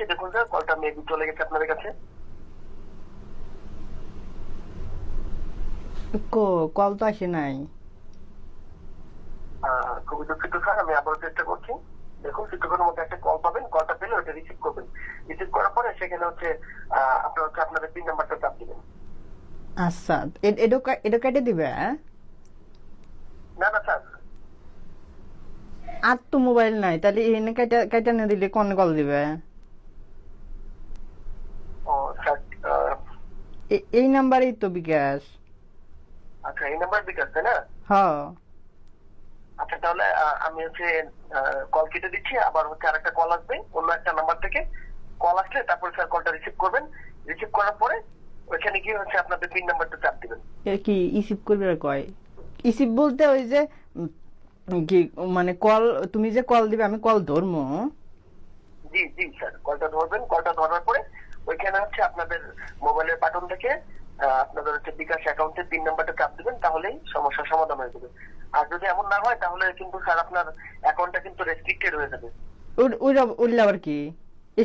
দিচ্ছি, দেখুন স্যার কলটা মেবি চলে গেছে আপনাদের কাছে। কল তো আসে নাই। খুবই দুঃখিত স্যার, আমি আবারও চেষ্টা করছি। দেখুন কিছুক্ষণের মধ্যে একটা কল পাবেন, কলটা পেলে ওটা রিসিভ করবেন। রিসিভ করার পরে সেখানে হচ্ছে আপনার হচ্ছে আপনাদের পিন নাম্বারটা চাপ দিবেন। আচ্ছা, এটা কেটে দিবে? না না স্যার, আর তো মোবাইল নাই, তাহলে এনে কেটে না দিলে কোন কল দিবে? ও স্যার, এই নাম্বারেই তো বিকাশ। আচ্ছা এই নাম্বার বিকাশ তাই না? হ। আচ্ছা তাহলে আমি হচ্ছে কল কেটে দিচ্ছি, আবার হচ্ছে আরেকটা কল আসবে অন্য একটা নাম্বার থেকে। কল আসলে তারপরে স্যার কলটা রিসিভ করবেন। রিসিভ করার পরে ওইখানে গিয়ে হচ্ছে আপনাদের পিন নাম্বারটা চাপ দিবেন। এ কি ইসিভ করবে আর কয়? ইসিভ বলতে ওই যে কি মানে কল, তুমি যে কল দিবে আমি কল ধরবো? জি জি স্যার, কলটা ধরবেন। কলটা ধরার পরে ওইখানে হচ্ছে আপনাদের মোবাইলের বাটন থেকে আপনাদের হচ্ছে বিকাশ অ্যাকাউন্টের পিন নাম্বারটা চাপ দিবেন, তাহলেই সমস্যার সমাধান হয়ে যাবে। আর যদি এমন না হয় তাহলে কিন্তু স্যার আপনার অ্যাকাউন্টটা কিন্তু রেস্ট্রিক্টেড হয়ে যাবে। ওইটা আবার কি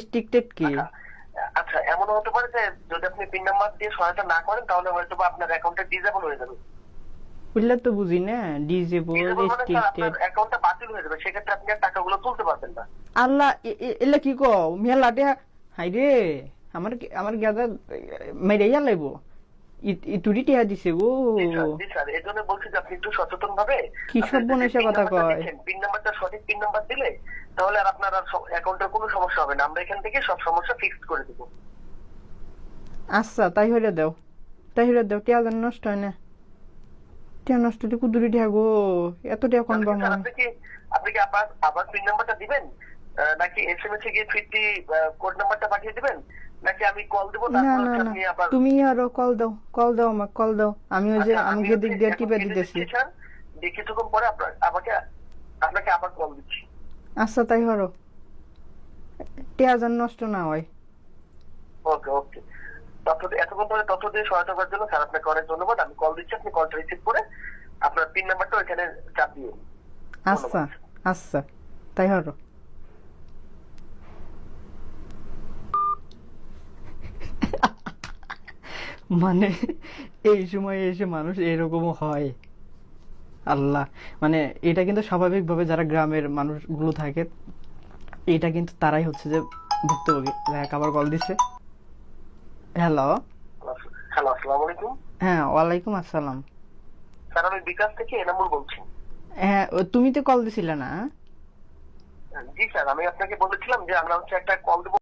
স্ট্রিক্টেড কি? আচ্ছা আচ্ছা, এমনও হতে পারে যে যদি আপনি পিন নাম্বার দিয়ে সহায়তা না করেন তাহলে হয়তো বা আপনার অ্যাকাউন্টটা ডিসেবল হয়ে যাবে। ওইটা তো বুঝি না, ডিজেবল ডিসেবল মানে স্যার আপনার স্ট্রিক্টেড। অ্যাকাউন্টটা বাতিল হয়ে যাবে, সেক্ষেত্রে আপনি আর টাকাগুলো তুলতে পারবেন না। আল্লাহ, এলা কি কও মেলাটে? হাই রে, আমার গাদা মেরে লাইব। ইতুরি টিয়া দিছে গো। জি স্যার, জি স্যার, এই জন্য বলছি যে আপনি একটু সচেতন ভাবে কি সর্বনেশা কথা কয়! পিন নাম্বারটা সঠিক পিন নাম্বার দিলে তাহলে আর আপনার আর অ্যাকাউন্টের কোনো সমস্যা হবে না। আমরা এখান থেকে সব সমস্যা ফিক্সড করে দিব। আচ্ছা, তাই হইলে দেও, তাই হইলে দেও। টিয়া যেন নষ্ট হয় না। টিয়া নষ্ট হলে কুদুরি টিয়া গো, এত টিয়া কোন তাহলে কি বামা? স্যার আপনি কি আবার আবার পিন নাম্বারটা দিবেন, নাকি এসএমএস এ গিয়ে ফিরতি কোড নাম্বারটা পাঠিয়ে দিবেন, নাকি আমি কল দিব না তারপর না হচ্ছে না, আপনি আবার? তুমি আরো কল দাও, কল দাও, আমাকে কল দাও। আমি ওই যে আচ্ছা আমি আমি দিক দিয়ে এখন টিপে কেটে দিতেছি। দিচ্ছি স্যার, দিয়ে কিছুক্ষণ পরে আপনাকে আবার কল দিচ্ছি। আচ্ছা, তাই হরো। টিয়া যেন নষ্ট না হয়। ওকে ওকে, এতক্ষণ ধরে তথ্য দিয়ে সহায়তা করার জন্য স্যার আপনাকে অনেক ধন্যবাদ। আমি কল দিচ্ছি, আপনি কলটা রিসিভ করে আপনার পিন নাম্বারটা ওইখানে চাপ দিয়ে দিন। আচ্ছা আচ্ছা, তাই হরো। মানে এই সময় এসে মানুষ এরকমও হয়! আল্লাহ, মানে এটা কিন্তু স্বাভাবিকভাবে যারা গ্রামের মানুষগুলো থাকে, এটা কিন্তু তারাই হচ্ছে যে ভুক্তভোগী। দেখ আবার কল দিছে। হ্যালো। হ্যালো, আসসালামু আলাইকুম। হ্যাঁ, ওয়ালাইকুম আসসালাম। স্যার আমি বিকাশ থেকে এনামুল বলছি। হ্যাঁ, তুমি তো কল দিছিলে না? জি স্যার, আমি আপনাকে বলেছিলাম যে আমরা হচ্ছে একটা কল দেবো।